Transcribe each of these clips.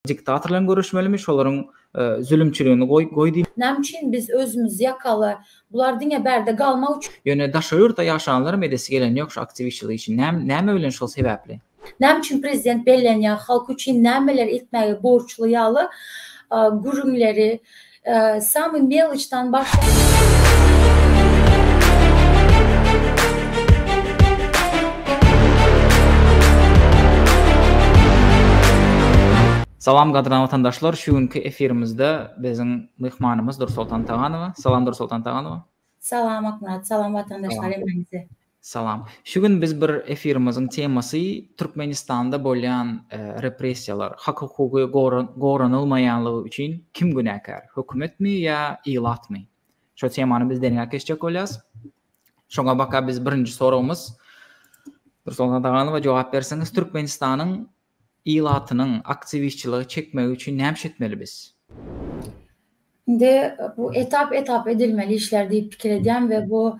diktatorlaryň görüşmelimi, şolaryň zulümçüligini goýdy. Näme biz özümüz ýakaly bular diňe berde galmak üçin Ýöne daşaýurda ýaşanlar edesi gelen ýok şu aktivistçiligi üçin. Näme bilen şol sebäpli? Näme üçin prezident bellenýär halk üçin nämeler etmäge borçly ýaly gurumlary samy meliçdan başlaýan Salam gadran vatandaşlar, şu günkü efirimizde bizim mehmanımız Dursultan Tağanowa. Salam Dursultan Tağanowa. Salam Akmurat, salam vatandaşlar heminize. Salam. Şu gün biz bir efirimizin temasy Türkmenistanda bolýan repressiýalar, hak hukuky goranylmaýanlygy üçin kim günäkär? Hökümetmi ýa ilatmy? Şu temany biz denýär geçjek bolýas. Şoňa baka biz birinji soragymyz Dursultan Tağanowa jogap berseňiz, Türkmenistanyň ilatynyň aktivistçiligi çekmek üçin näme etmeli biz? Indi bu etap edilmeli işler diýip pikir edýän we bu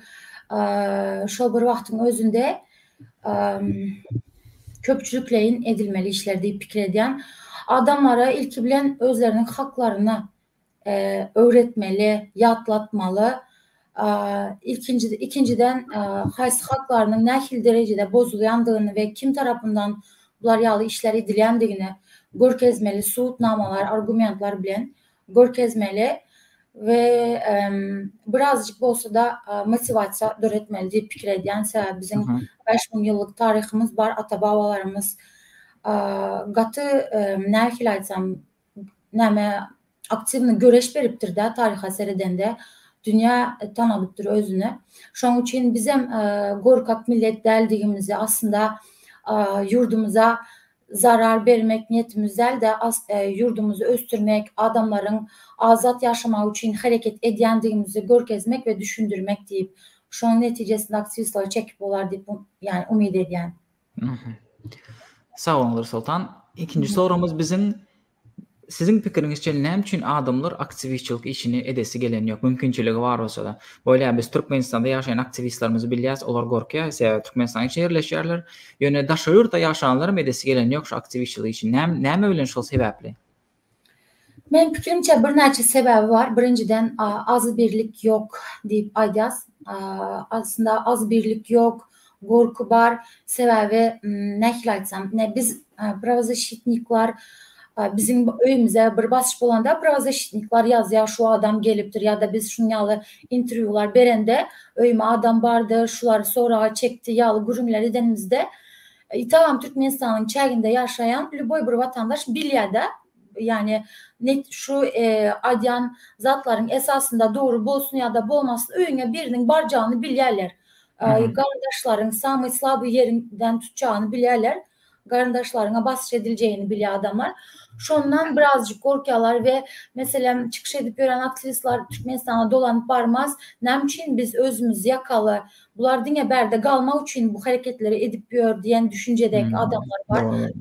şol bir wagtyň özünde köpçülükleýin edilmeli işler diýip pikir edýän adamlara ilki bilen özleriniň haklaryny öwretmeli, ýatlatmaly. İkinciden haýsy haklarynyň nähil derejede bozulýandygyny we kim tarapyndan bular ýaly işler edilýändigini görkezmeli, suwutnamalar, argumentlar bilen görkezmeli ve birazcık bolsa da motivasiýa döretmeli diýip pikir edýän. Sebäbi bizim 5000 ýyllyk taryhymyz bar, ata-babalarymız gaty nähil aýtsam näme aktivni göreş beripdir de taryha seredende dünya tanadypdyr özüni. Şoň üçin biz hem gorkak millet däldigimizi aslında yurdumuza zarar vermek niyetimizden de yurdumuzu östürmek, adamların azat yaşamak için hareket edýändigimizi görkezmek ve düşündürmek diýip şoň netijesinde aktivistler çekip bolar diýip yani umid edýän. Sağ olun Sultan. İkinci sorumuz bizim sizin pikiriňizçe näme üçin adamlar aktivistçilik işini edesi gelen ýok? Mümkinçiligi bar bolsa da. Boýla biz Türkmenistanda ýaşaýan aktivistlerimizi bilýäs, olar gorkýar, sebäbi Türkmenistan şeýerleşýärler. Ýöne daşaýurda ýaşanlar edesi gelen ýok şu aktivistçilik işini. Näme bilen şol sebäpli? Men pikirimçe bir näçe sebäbi bar. Birinciden az birlik ýok diýip aýdýas. Aslında az birlik ýok, gorku bar. Sebäbi nähili aýtsam, biz pravozащитниклар bizim öýümüze bir basış bolanda pravozащитниклар ýazýar şu adam gelipdir ya da biz şunu ýaly interwýular berende öýüme adam bardy, şular sorağa çekdi ýaly gurumlar edenimizde tamam Türkmenistanyň çäginde ýaşaýan любой bir vatandaş bilýär-de yani net şu adyan zatlaryň esasında doğru bolsun ya da bolmasyn öýüňe biriniň barjagyny bilýärler. Gardaşlaryň samy slaby ýerinden tutjagyny bilýärler. Gardaşlaryňa basış ediljegini bilýär adamlar. Şondan birazcık korkuyorlar ve mesela çıkış edip gören aktivistler Türkmenistan'a dolanıp barmaz. Näme üçin biz özümüz ýakaly bular diňe berde galmak üçin bu hareketleri edip ýör diýen düşünjedek adamlar var.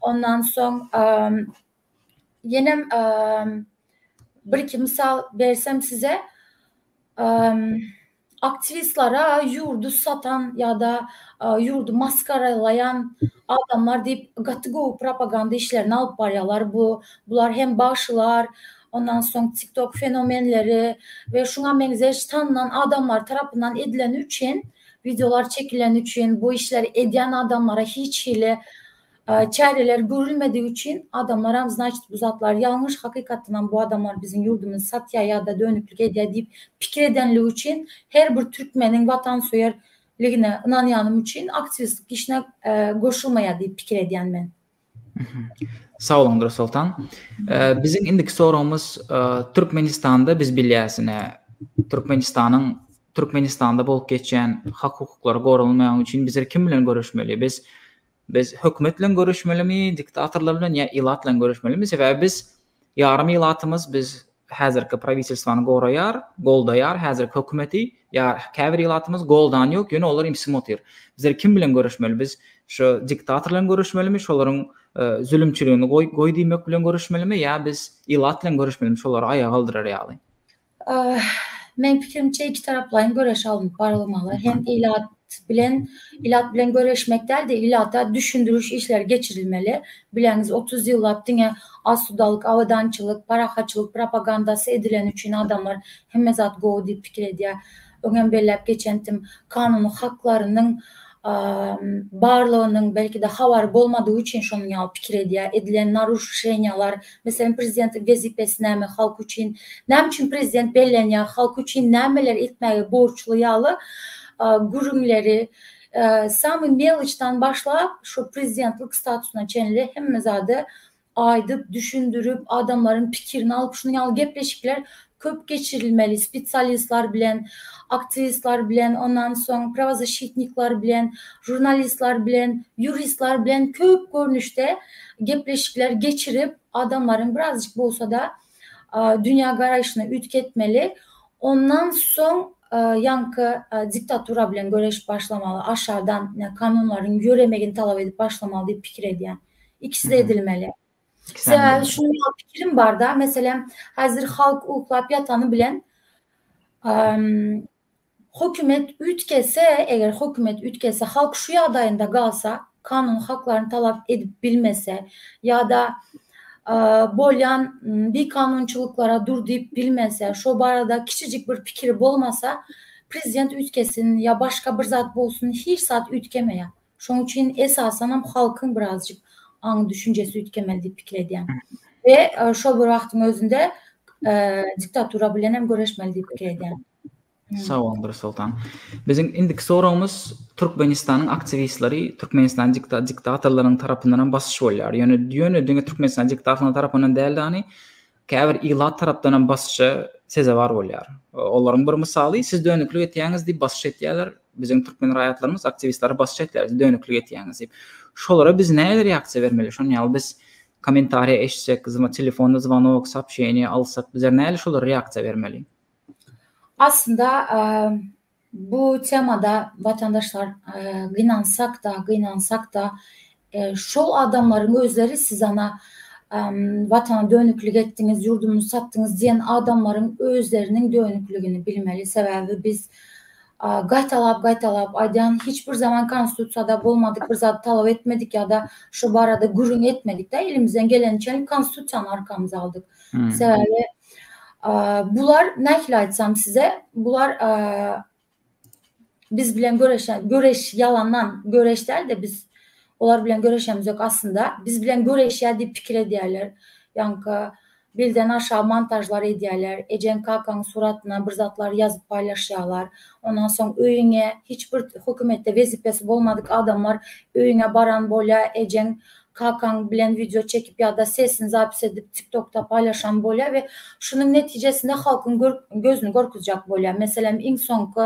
Ondan soň yenem bir iki misal bersem size aktivistlara yurdu satan ya da yurdu maskaralayan adamlar diýip gaty-gowy propaganda işlerini alıp barýarlar. Bular hem başylar, ondan soň TikTok fenomenleri ve şuna benzer tanınan adamlar tarapyndan edilen üçin, videolar çekilen üçin, bu işleri edýän adamlara hiç hile çareler görülmediği için adamlar ağzını açtı bu zatlar yanlış hakikaten bu adamlar bizim yurdumuzu satya ya da dönüklük ediyor deyip pikir edenliği için her bir Türkmenin vatanseverliğine inanyanım için aktivistlik işine koşulmaya deyip pikir ediyen ben. Sağ olun Dursultan. Bizim indiki sorumuz Türkmenistan'da biz bilýäsine Türkmenistan'da bolup geçen hak hukuklary goralmayan için bizler kim bilen görüşmeli? Biz hökümet bilen görüşmelimi, diktatorlar bilen ya ilat bilen görüşmelimi? Sebäbi biz yarım ilatymyz biz häzirki prawitelstwany goraýar, goldaýar, häzirki hökümeti ya käbir ilatymyz goldan ýok, ýöne olar imsimotyr. Bizler kim bilen görüşmeli? Biz şu diktator bilen görüşmelimi, şolaryň zulümçüligini goýdymek bilen görüşmelimi ya biz ilat bilen görüşmelimi, şolary aýaga galdyrar ýaly? Men pikirimçe iki taraplaryň göreş alınıp barylmaly. Hem ilat bilen görüşmek değil de ilata düşündürüş işler geçirilmeli. Bileniz 30 yıllar dine asudalık, avadançılık, parahaçılık, propagandası edilen için adamlar hemmezat go deyip fikir ediyor. Önem belirlep geçentim kanunu haklarının barlığının belki de havar olmadığı için şunu ya fikir ediyor. Edilen naruşenyalar, mesela prezident vazifesine mi halk için, ne için prezident belleniyor, halk için nemeler etmeye borçlu yalı gurumları, sami meliçten başla şu prezidentlik statüsüne çenili hemmezadı aydıp, düşündürüp, adamların fikrini alıp şunu yalı gepleşikler köp geçirilmeli, spesyalistler bilen, aktivistler bilen, ondan sonra pravazashitnikler bilen, jurnalistler bilen, juristler bilen köp görünüşte gepleşikler geçirip adamların birazcık olsa da dünya karayışını ütketmeli. Ondan sonra yankı diktatura bilen göreş başlamalı, aşağıdan kanunların göremegini talep edip başlamalı diye fikir ediyen. İkisi de edilmeli. Şunu fikrim var da mesela hazır halk uklap yatanı bilen hükümet ütkese, eğer hükümet ütkese halk şu adayında kalsa kanun haklarını talep edip bilmese ya da bolyan bir kanunçuluklara dur deyip bilmese şu barada küçücük bir fikir olmasa prezident ütkesin ya başka bir zat olsun hiç saat ütkemeye. Şunun için esasen halkın birazcık an düşüncesi ütkemeli deyip fikir ediyen. Ve şu bir vaktin özünde diktatura bilen hem görüşmeli deyip fikir ediyen. Sağ olun bir Sultan. Bizim indiki sorumuz Türkmenistan'ın aktivistleri Türkmenistan diktatörlerinin tarafından basış oluyor. Yani dünya Türkmenistan diktatörlerinin tarafından değil de hani käbir ilat tarafından basışı size var oluyor. Onların bir misalı siz dönüklük etýäňiz diýip basış etýärler. Bizim Türkmen raýatlarymız aktivistleri basış etýärler, dönüklük etýäňiz diýip. Şolara biz näle reaksiýa bermeli? Şonu ýaly biz komentariýa eşitsek, kızıma telefonda zwanok, sapşeýni alsak, bizler näle şolara reaksiýa bermeli? Aslında bu temada vatandaşlar gynansak da şu adamların özleri siz ana vatana dönüklük ettiniz, yurdunuzu sattınız diyen adamların özlerinin dönüklüğünü bilmeli. Sebebi biz gaytalap aydan hiçbir zaman konstitusiyada olmadık, bir zat talep etmedik ya da şu barada gurun etmedik de elimizden gelen için konstitusiyanı arkamıza aldık. Sebebi bular näkile aytsam size, bular biz bilen göreş yalandan göreş değil de biz olar bilen göreşemiz yok aslında. Biz bilen göreşya deyip fikir edýärler. Yankı bilden aşağı montajlar edýärler. Ecen Kakan suratına bir zatlar yazıp paylaşýarlar. Ondan sonra öýüňe hiçbir hökümetde vazifesi bolmadık adamlar öýüňe baran bolya Ecen Kakan bilen video çekip ya da sesini zapis edip TikTok'ta paylaşan bolya ve şunun neticesinde halkın gözünü korkutacak bolya. Mesela en sonki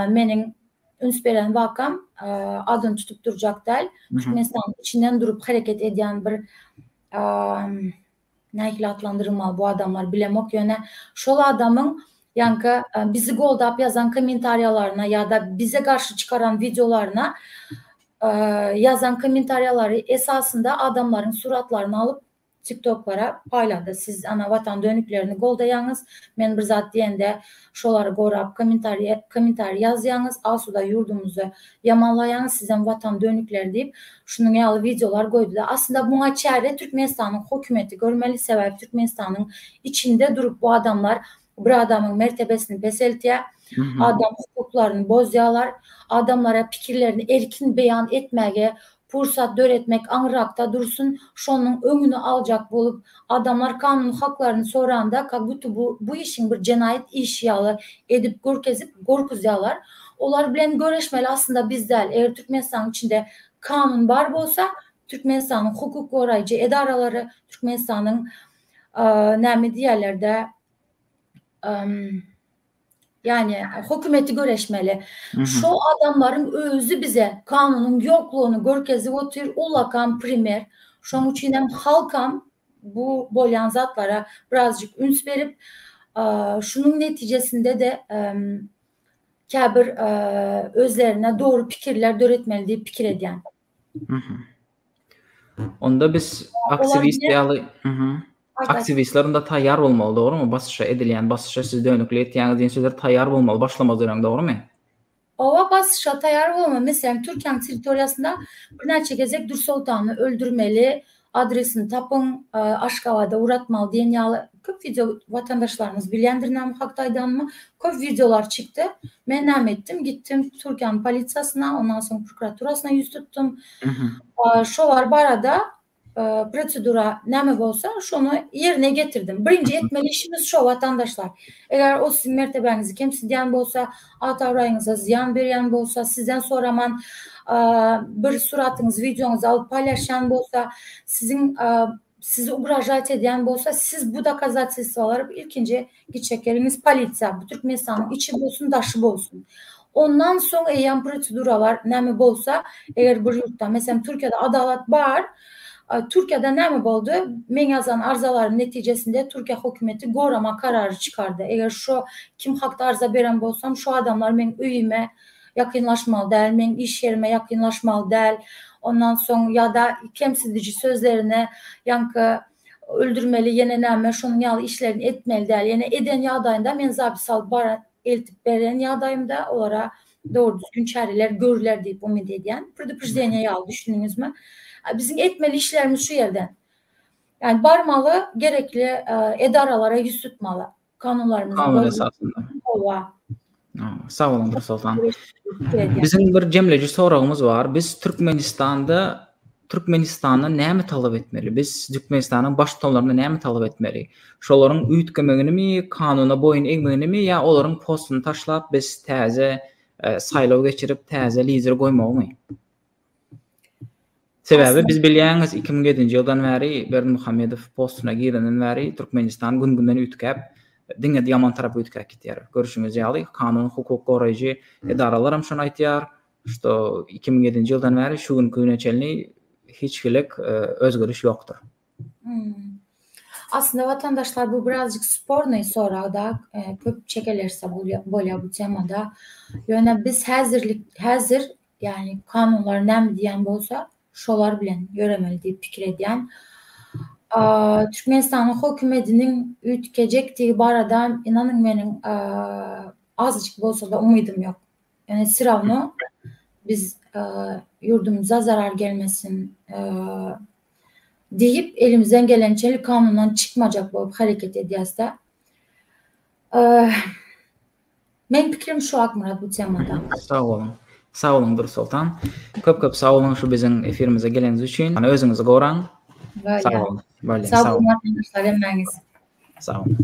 menin ünsberen vakam adını tutup duracak değil. Türkmenistan'ın içinden durup hareket eden bir näkile adlandırılmalı bu adamlar bilemok yöne. Şol adamın yankı bizi goldap yazan komentaryalarına ya da bize karşı çıkaran videolarına yazan komentaryaları esasında adamların suratlarını alıp TikTok'lara payladı. Siz ana vatan dönüklerini goldayanız, men bir zat diyende şoları gorap komentar yazyanız, asuda yurdumuzu yamanlayanız sizden vatan dönükleri deyip şunun yalı videolar koydu da aslında buna çare Türkmenistan'ın hükümeti görmeli sebep Türkmenistan'ın içinde durup bu adamlar bir adamın mertebesini peseltiye, adam hukuklarını bozyalar, adamlara fikirlerini erkin beyan etmeye fırsat öğretmek anrakta dursun, şonun önünü alacak bulup adamlar kanun haklarını soranda bu işin bir cinayet işi yalı edip gorkuzyalar. Olar bilen görüşmeli aslında biz değil. Eğer Türkmenistan'ın içinde kanun var olsa Türkmenistan'ın hukuk koruyucu edaraları, Türkmenistan'ın näme diýerlerde yani hükümeti göreşmeli. Şu adamların özü bize kanunun yokluğunu görkezi otur ulakan primer. Şunun için hem halkam bu bolyan zatlara birazcık üns verip şunun neticesinde de kabir özlerine doğru fikirler öğretmeli diye fikir ediyen. Onda biz aktivist yalı aktivistlerin de tayyar olmalı, doğru mu? Basışa edilen, basışa siz dönüklü etýäňiz diýen sözler tayyar olmalı, başlamaz dönem, doğru mu? ova basışa tayar olma. Mesela Türkiye'nin teritoriyasında bir neçe gezek Nursultan'ı öldürmeli, adresini tapın, Aşkavada uğratmalı diyen yağlı köp video vatandaşlarımız bilendirden haktaydan mı? Köp videolar çıktı. Ben nam ettim, gittim Türkiye'nin polisiyasına, ondan sonra prokuraturasına yüz tuttum. Şu var barada prosedura näme bolsa şonu yerine getirdim. Birinci etmeli işimiz şu vatandaşlar. Eğer o sizin mertebenizi kemsizleyen bolsa, atavrayınıza ziyan berýän bolsa, sizden soraman bir suratınız, videonuzu alıp paylaşan bolsa, sizi uğraşat eden bolsa, siz bu da kazatsız alıp ilkinci gidecekleriniz polisiya, bu Türkmenistan'ın içi bolsun, dışı bolsun. Ondan sonra eğer proseduralar näme bolsa, eğer bir yurtta, mesela Türkiye'de adalet var, Türkiye'de näme boldu? Men yazan arzaların neticesinde Türkiye hükümeti gorama kararı çıkardı. Eğer şu kim hakta arza beren bolsam, şu adamlar men üyüme yakınlaşmalı değil, men iş yerime yakınlaşmalı değil. Ondan sonra ya da kemsizdici sözlerine yankı öldürmeli, yine näme şunun yalı işlerini etmeli değil. Yani eden yağdayında men zabisal bara eltip beren yağdayımda olara doğru düzgün çareler görürler deyip umut ediyen. Pırdipırzdenye yağlı düşündünüz mü? Bizim etmeli işlerimiz şu yerden. Yani barmalı, gerekli edaralara yüz tutmalı. Kanun esasında. Ova. Sağ olun Nursultan. Bizim bir cemleci sorağımız var. Biz Türkmenistan'da näme talap etmeli? Biz Türkmenistan'ın baş tutanlarına näme talap etmeli? Şoların üýtgemegini mi, kanuna boyun egmegini mi, ya olaryň postunu taşlap biz täze saýlaw geçirip täze lider goýmagymy? Sebebi biz bilýäňiz 2007-nji ýyldan bäri Berdimuhammedow postuna girenden bäri Türkmenistan gün-günden üýtgäp diňe ýaman tarapy üýtgäp gitýär. Görüşüňiz ýaly kanun hukuk goraýjy edaralar hem şonu aýtýar, şo 2007-nji ýyldan bäri şu günküne çelni hiç kilik özgürüş ýokdur. Aslında vatandaşlar bu birazcık sporny sorada köp çekelerse bolýar bu temada. Ýöne biz häzir yani kanunlar näme diýen bolsa şolar bilen göremeli diýip pikir edýän. Türkmenistan'ın hökümetiniň üýtkejekdigi barada inanyň meniň azıcık bolsa da umydym ýok. Yani sıravno biz yurdumuza zarar gelmesin deyip elimizden gelençeli kanundan çıkmajak bolup hareket edýäsde. Men pikrim şu Akmurat bu temada. Sağ olun. Sağ olun Nursultan. Köp sağ olun şu bizim efirimize geleniz üçin. Özüňizi goraň. Sağ olun. Sağ olun arkadaşlar, emeğiniz. Sağ olun.